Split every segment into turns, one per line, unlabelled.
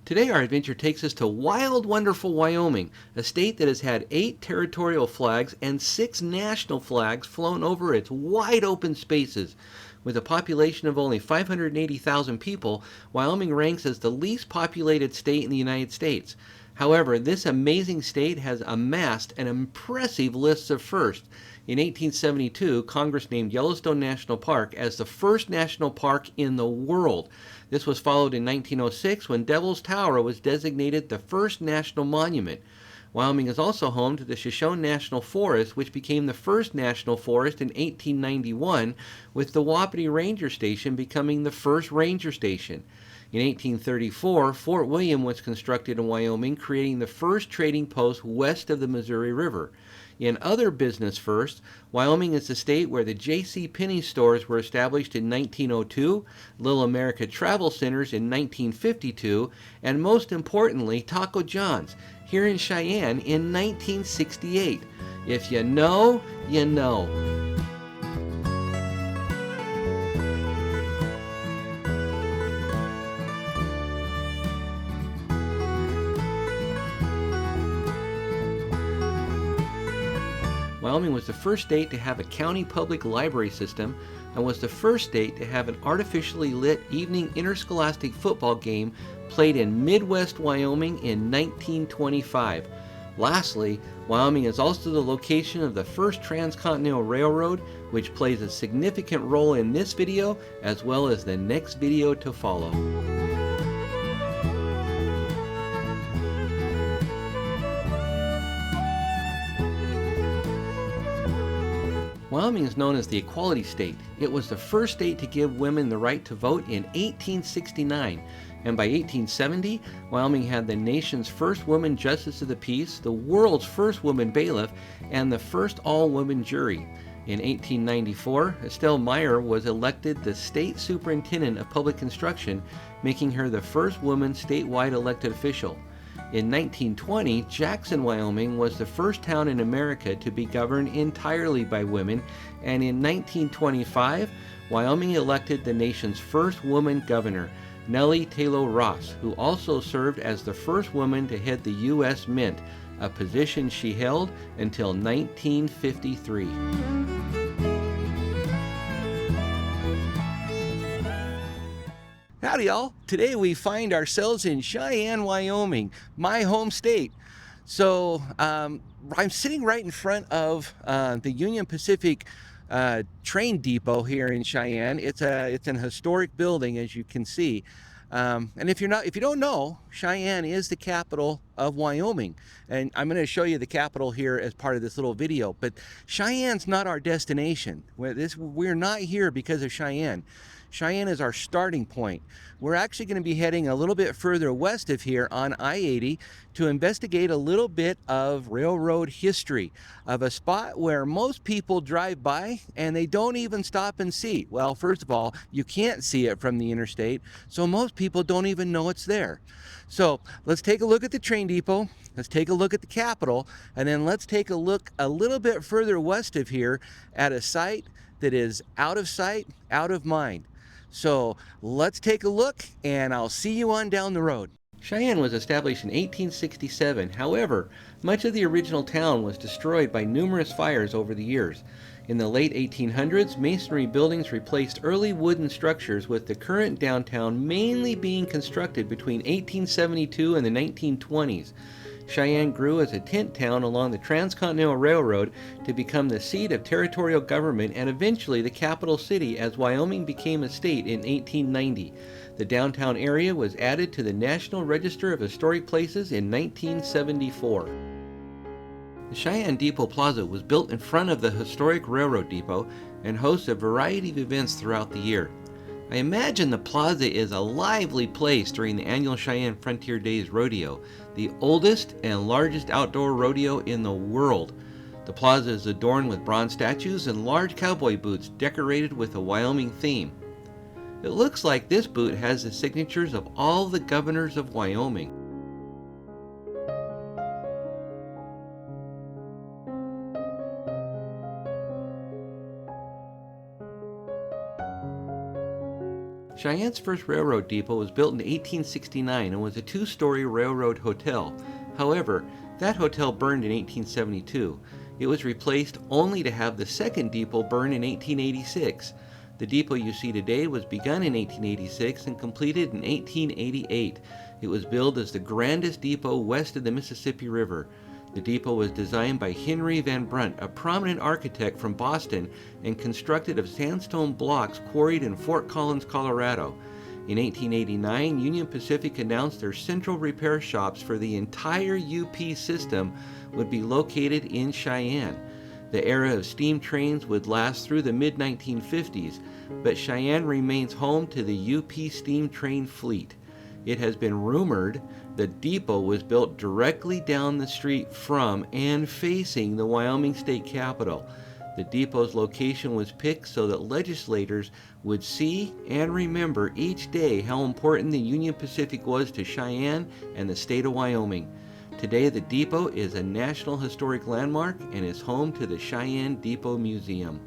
Today our adventure takes us to wild, wonderful Wyoming, a state that has had 8 territorial flags and 6 national flags flown over its wide open spaces. With a population of only 580,000 people, Wyoming ranks as the least populated state in the United States. However, this amazing state has amassed an impressive list of firsts. In 1872, Congress named Yellowstone National Park as the first national park in the world. This was followed in 1906 when Devil's Tower was designated the first national monument. Wyoming is also home to the Shoshone National Forest, which became the first national forest in 1891, with the Wapiti Ranger Station becoming the first ranger station. In 1834, Fort William was constructed in Wyoming, creating the first trading post west of the Missouri River. In other business firsts, Wyoming is the state where the J.C. Penney stores were established in 1902, Little America Travel Centers in 1952, and most importantly, Taco John's here in Cheyenne in 1968. If you know, you know. Wyoming was the first state to have a county public library system and was the first state to have an artificially lit evening interscholastic football game played in Midwest Wyoming in 1925. Lastly, Wyoming is also the location of the first Transcontinental Railroad, which plays a significant role in this video as well as the next video to follow. Wyoming is known as the Equality State. It was the first state to give women the right to vote in 1869, and by 1870, Wyoming had the nation's first woman justice of the peace, the world's first woman bailiff, and the first all-woman jury. In 1894, Estelle Meyer was elected the state superintendent of public construction, making her the first woman statewide elected official. In 1920, Jackson, Wyoming was the first town in America to be governed entirely by women, and in 1925, Wyoming elected the nation's first woman governor, Nellie Taylor Ross, who also served as the first woman to head the U.S. Mint, a position she held until 1953. Howdy y'all! Today we find ourselves in Cheyenne, Wyoming, my home state. So I'm sitting right in front of the Union Pacific train depot here in Cheyenne. It's an historic building, as you can see. And if you don't know, Cheyenne is the capital of Wyoming, and I'm going to show you the capital here as part of this little video. But Cheyenne's not our destination. We're not here because of Cheyenne. Cheyenne is our starting point. We're actually going to be heading a little bit further west of here on I-80 to investigate a little bit of railroad history of a spot where most people drive by and they don't even stop and see. Well, first of all, you can't see it from the interstate, so most people don't even know it's there. So let's take a look at the train depot, let's take a look at the Capitol, and then let's take a look a little bit further west of here at a site that is out of sight, out of mind. So let's take a look, and I'll see you on down the road. Cheyenne was established in 1867. However, much of the original town was destroyed by numerous fires over the years. In the late 1800s, masonry buildings replaced early wooden structures, with the current downtown mainly being constructed between 1872 and the 1920s. Cheyenne grew as a tent town along the Transcontinental Railroad to become the seat of territorial government and eventually the capital city as Wyoming became a state in 1890. The downtown area was added to the National Register of Historic Places in 1974. The Cheyenne Depot Plaza was built in front of the historic railroad depot and hosts a variety of events throughout the year. I imagine the plaza is a lively place during the annual Cheyenne Frontier Days Rodeo, the oldest and largest outdoor rodeo in the world. The plaza is adorned with bronze statues and large cowboy boots decorated with a Wyoming theme. It looks like this boot has the signatures of all the governors of Wyoming. Cheyenne's first railroad depot was built in 1869 and was a two-story railroad hotel. However, that hotel burned in 1872. It was replaced only to have the second depot burn in 1886. The depot you see today was begun in 1886 and completed in 1888. It was billed as the grandest depot west of the Mississippi River. The depot was designed by Henry Van Brunt, a prominent architect from Boston, and constructed of sandstone blocks quarried in Fort Collins, Colorado. In 1889, Union Pacific announced their central repair shops for the entire UP system would be located in Cheyenne. The era of steam trains would last through the mid-1950s, but Cheyenne remains home to the UP steam train fleet. It has been rumored the depot was built directly down the street from and facing the Wyoming State Capitol. The depot's location was picked so that legislators would see and remember each day how important the Union Pacific was to Cheyenne and the state of Wyoming. Today, the depot is a National Historic Landmark and is home to the Cheyenne Depot Museum.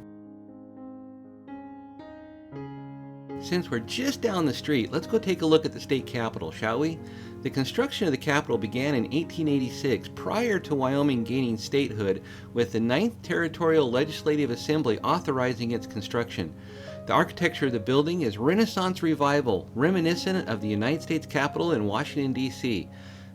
Since we're just down the street, let's go take a look at the state capitol, shall we? The construction of the capitol began in 1886, prior to Wyoming gaining statehood, with the 9th Territorial Legislative Assembly authorizing its construction. The architecture of the building is Renaissance Revival, reminiscent of the United States Capitol in Washington, D.C.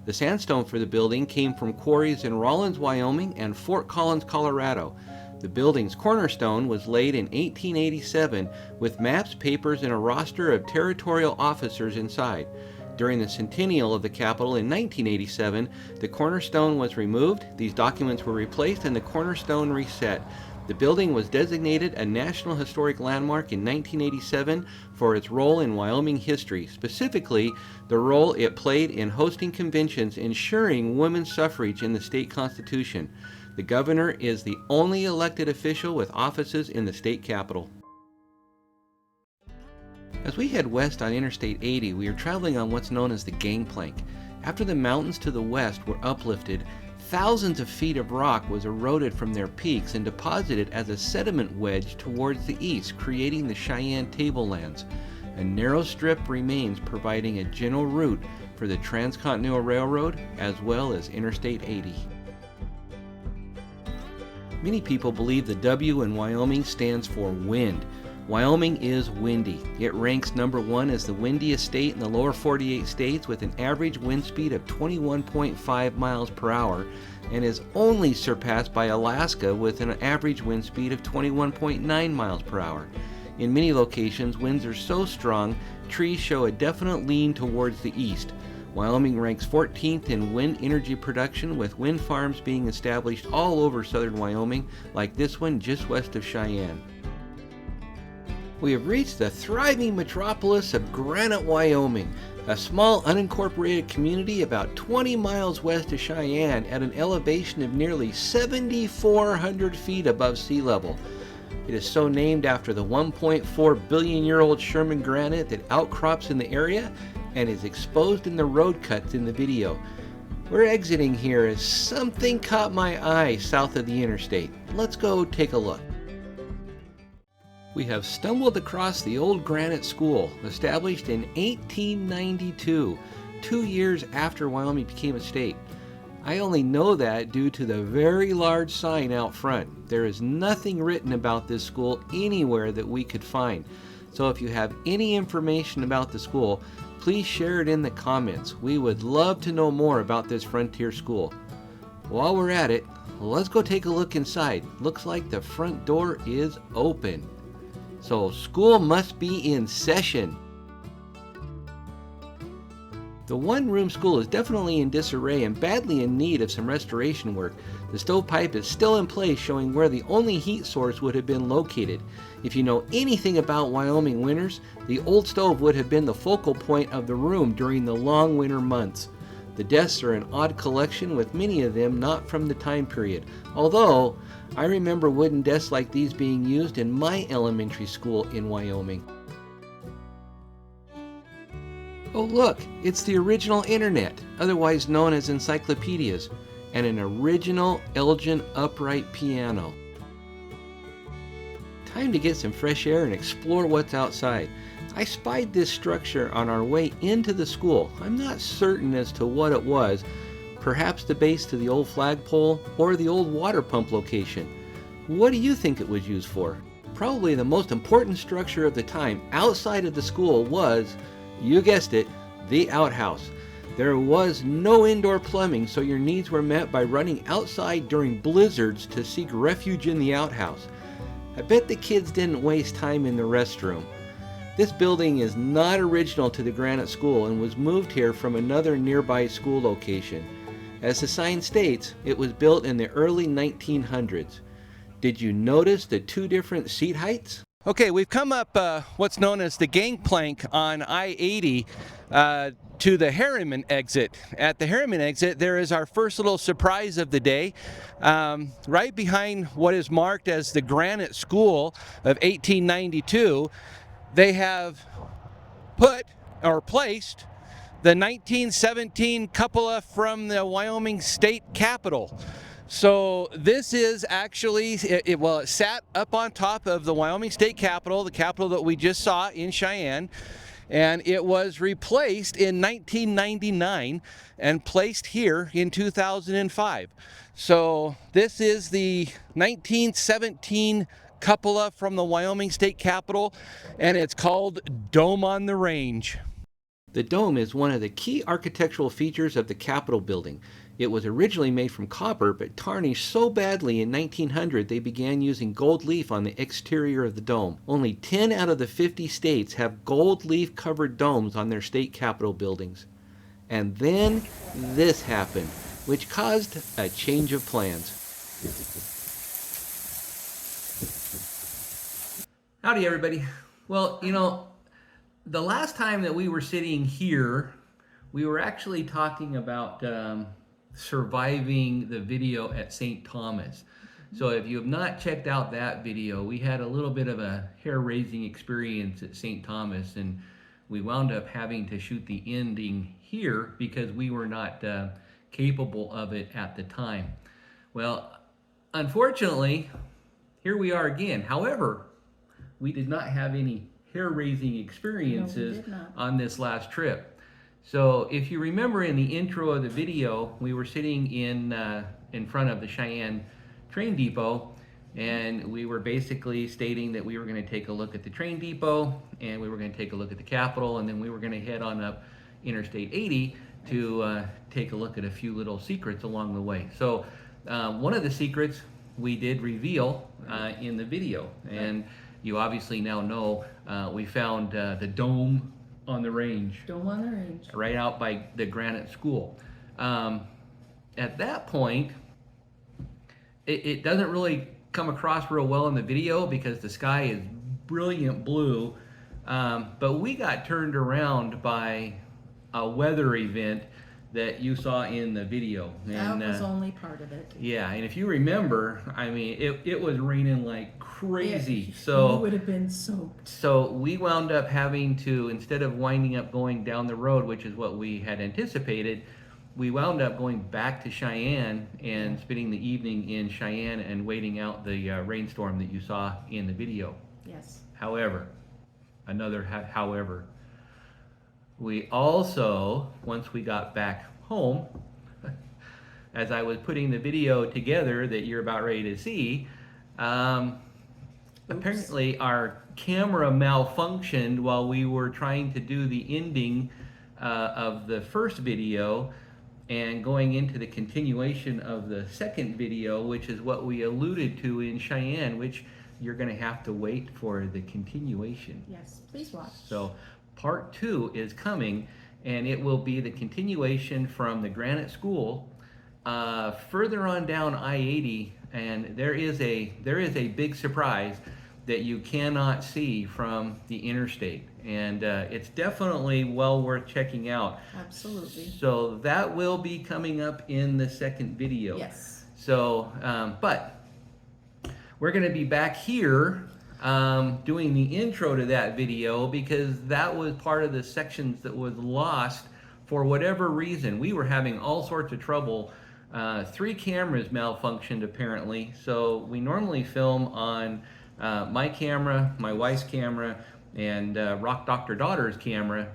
The sandstone for the building came from quarries in Rawlins, Wyoming and Fort Collins, Colorado. The building's cornerstone was laid in 1887 with maps, papers, and a roster of territorial officers inside. During the centennial of the Capitol in 1987, the cornerstone was removed, these documents were replaced, and the cornerstone reset. The building was designated a National Historic Landmark in 1987 for its role in Wyoming history, specifically the role it played in hosting conventions ensuring women's suffrage in the state constitution. The governor is the only elected official with offices in the state capitol. As we head west on Interstate 80, we are traveling on what's known as the Gangplank. After the mountains to the west were uplifted, thousands of feet of rock was eroded from their peaks and deposited as a sediment wedge towards the east, creating the Cheyenne tablelands. A narrow strip remains, providing a general route for the Transcontinental Railroad as well as Interstate 80. Many people believe the W in Wyoming stands for wind. Wyoming is windy. It ranks number 1 as the windiest state in the lower 48 states with an average wind speed of 21.5 miles per hour and is only surpassed by Alaska with an average wind speed of 21.9 miles per hour. In many locations, winds are so strong, trees show a definite lean towards the east. Wyoming ranks 14th in wind energy production, with wind farms being established all over southern Wyoming, like this one just west of Cheyenne. We have reached the thriving metropolis of Granite, Wyoming, a small unincorporated community about 20 miles west of Cheyenne at an elevation of nearly 7,400 feet above sea level. It is so named after the 1.4 billion-year-old Sherman granite that outcrops in the area and is exposed in the road cuts in the video. We're exiting here as something caught my eye south of the interstate. Let's go take a look. We have stumbled across the old Granite School, established in 1892, 2 years after Wyoming became a state. I only know that due to the very large sign out front. There is nothing written about this school anywhere that we could find. So if you have any information about the school, please share it in the comments. We would love to know more about this frontier school. While we're at it, let's go take a look inside. Looks like the front door is open. So school must be in session. The one-room school is definitely in disarray and badly in need of some restoration work. The stovepipe is still in place, showing where the only heat source would have been located. If you know anything about Wyoming winters, the old stove would have been the focal point of the room during the long winter months. The desks are an odd collection, with many of them not from the time period, although I remember wooden desks like these being used in my elementary school in Wyoming. Oh look, it's the original internet, otherwise known as encyclopedias, and an original Elgin upright piano. Time to get some fresh air and explore what's outside. I spied this structure on our way into the school. I'm not certain as to what it was, perhaps the base to the old flagpole or the old water pump location. What do you think it was used for? Probably the most important structure of the time outside of the school was, you guessed it, the outhouse. There was no indoor plumbing, so your needs were met by running outside during blizzards to seek refuge in the outhouse. I bet the kids didn't waste time in the restroom. This building is not original to the Granite School and was moved here from another nearby school location. As the sign states, it was built in the early 1900s. Did you notice the two different seat heights? Okay, we've come up what's known as the Gangplank on I-80 to the Harriman exit. At the Harriman exit, there is our first little surprise of the day. Right behind what is marked as the Granite School of 1892, they have put or placed the 1917 cupola from the Wyoming State Capitol. So this is actually, it sat up on top of the Wyoming State Capitol, the Capitol that we just saw in Cheyenne, and it was replaced in 1999 and placed here in 2005. So this is the 1917 cupola from the Wyoming State Capitol, and it's called Dome on the Range. The dome is one of the key architectural features of the Capitol building. It was originally made from copper, but tarnished so badly in 1900 they began using gold leaf on the exterior of the dome. Only 10 out of the 50 states have gold leaf covered domes on their state capitol buildings. And then this happened, which caused a change of plans. Howdy everybody. Well, the last time that we were sitting here, we were actually talking about surviving the video at St. Thomas. So if you have not checked out that video, we had a little bit of a hair-raising experience at St. Thomas, and we wound up having to shoot the ending here because we were not capable of it at the time. Well, unfortunately, here we are again. However, we did not have any hair-raising experiences on this last trip. So if you remember in the intro of the video, we were sitting in front of the Cheyenne train depot, and we were basically stating that we were going to take a look at the train depot, and we were going to take a look at the Capitol, and then we were going to head on up Interstate 80 to take a look at a few little secrets along the way. So one of the secrets we did reveal in the video, and you obviously now know we found the dome on the range.
Dome on the range.
Right out by the Granite School. At that point, it doesn't really come across real well in the video because the sky is brilliant blue, but we got turned around by a weather event that you saw in the video.
And, that was only part of it.
Yeah, and if you remember, I mean, it was raining like crazy. So
you would have been soaked.
So we wound up having to, instead of winding up going down the road, which is what we had anticipated, we wound up going back to Cheyenne and spending the evening in Cheyenne and waiting out the rainstorm that you saw in the video.
Yes.
However, however, we also, once we got back home, as I was putting the video together that you're about ready to see, apparently our camera malfunctioned while we were trying to do the ending of the first video and going into the continuation of the second video, which is what we alluded to in Cheyenne, which you're going to have to wait for the continuation.
Yes, please watch.
So part 2 is coming, and it will be the continuation from the Granite School further on down I-80, and there is a big surprise that you cannot see from the interstate, and it's definitely well worth checking out.
Absolutely.
So that will be coming up in the second video.
Yes.
So, but we're going to be back here doing the intro to that video because that was part of the sections that was lost for whatever reason. We were having all sorts of trouble. 3 cameras malfunctioned apparently, so we normally film on my camera, my wife's camera,
and Rock Dr. Daughter's camera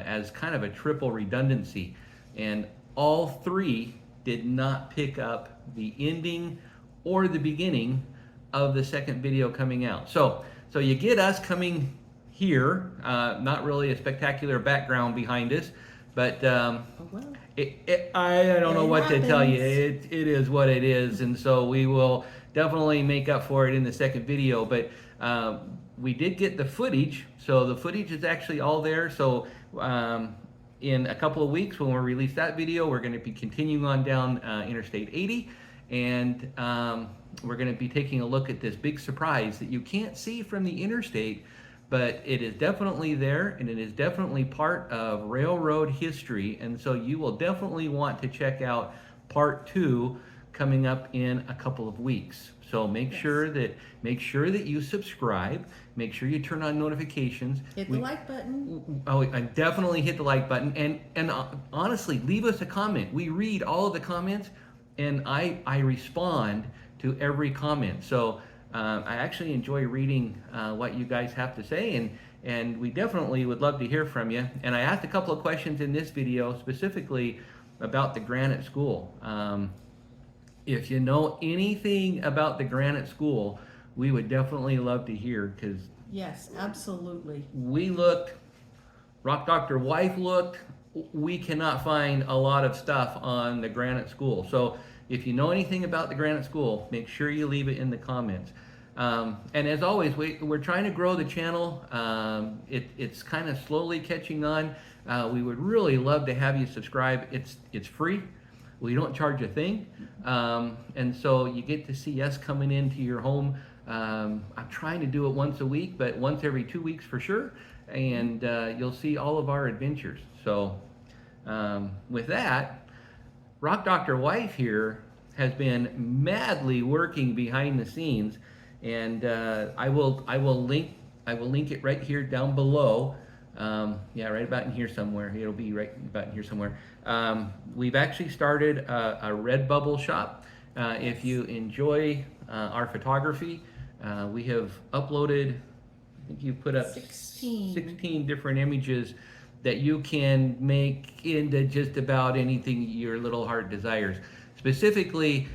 as kind of a triple redundancy. And all three did not pick up the ending or the beginning of the second video coming out. So you get us coming here, not really a spectacular background behind us, but
Oh, well.
I don't know
It
what to tell you.
happens.
It is what it is, and so we will definitely make up for it in the second video. But we did get the footage, so the footage is actually all there. So in a couple of weeks, when we release that video, we're going to be continuing on down Interstate 80, and we're going to be taking a look at this big surprise that you can't see from the interstate, but it is definitely there, and it is definitely part of railroad history. And so you will definitely want to check out part 2 coming up in a couple of weeks. So make sure that you subscribe. Make sure you turn on notifications.
Hit the like button.
Oh, I definitely hit the like button, and honestly, leave us a comment. We read all of the comments, and I respond to every comment. So I actually enjoy reading what you guys have to say, and we definitely would love to hear from you. And I asked a couple of questions in this video specifically about the Granite School. If you know anything about the Granite School, we would definitely love to hear, because
Yes, absolutely.
we looked, Rock Doctor Wife looked, we cannot find a lot of stuff on the Granite School. So if you know anything about the Granite School, make sure you leave it in the comments. And as always, we're trying to grow the channel. It's kind of slowly catching on. We would really love to have you subscribe. It's free. We don't charge a thing. And so you get to see us coming into your home. I'm trying to do it once a week, but once every 2 weeks for sure. And you'll see all of our adventures. So with that, Rock Doctor Wife here has been madly working behind the scenes, and I will link it right here down below. Yeah, right about in here somewhere. It'll be right about in here somewhere. We've actually started a Redbubble shop. If you enjoy our photography, we have uploaded, I think you've put up 16 different images that you can make into just about anything your little heart desires. Specifically,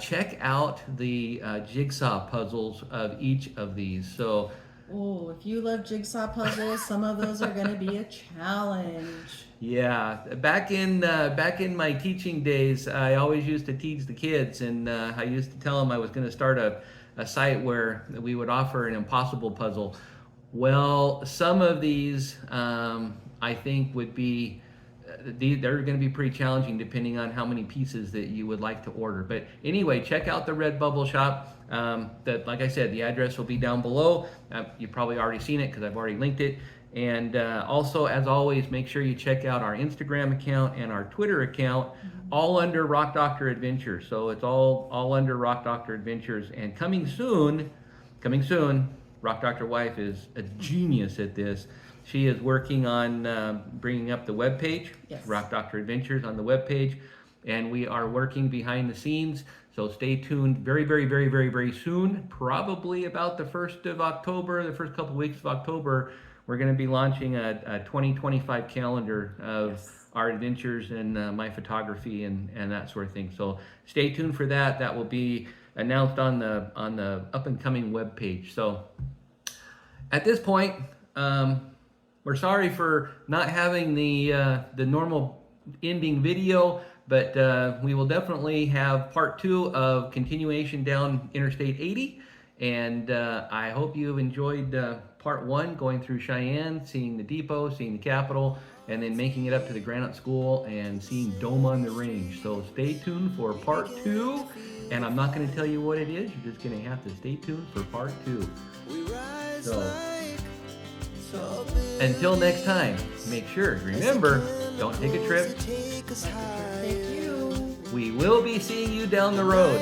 check out the jigsaw puzzles of each of these. So,
Oh, if you love jigsaw puzzles, some of those are going to be a challenge.
yeah, back in my teaching days, I always used to teach the kids, and I used to tell them I was going to start a site where we would offer an impossible puzzle. Well, some of these I think would be, they're going to be pretty challenging depending on how many pieces that you would like to order. But anyway, check out the Redbubble shop. Like I said, the address will be down below. You've probably already seen it because I've already linked it. And also, as always, make sure you check out our Instagram account and our Twitter account, all under Rock Doctor Adventures. So it's all under Rock Doctor Adventures. And coming soon, Rock Doctor Wife is a genius at this. She is working on bringing up the webpage,
Yes.
Rock Doctor Adventures on the webpage, and we are working behind the scenes. So stay tuned very, very, very, very, very soon. Probably about the 1st of October, the first couple weeks of October, we're going to be launching a 2025 calendar of
Yes.
our adventures and my photography and that sort of thing. So stay tuned for that. That will be announced on the up and coming webpage. So at this point, we're sorry for not having the normal ending video, but we will definitely have part 2 of continuation down Interstate 80. And I hope you enjoyed part 1, going through Cheyenne, seeing the depot, seeing the Capitol, and then making it up to the Granite School and seeing Dome on the Range. So stay tuned for part 2. And I'm not going to tell you what it is. You're just going to have to stay tuned for part 2. So until next time, make sure, remember, don't take a trip.
Thank you.
We will be seeing you down the road.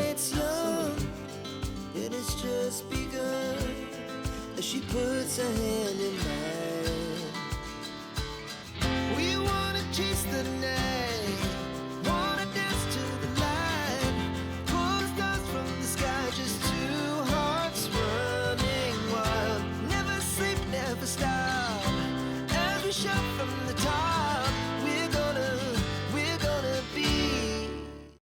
It has just begun as she puts her hand in mine. We wanna chase the night.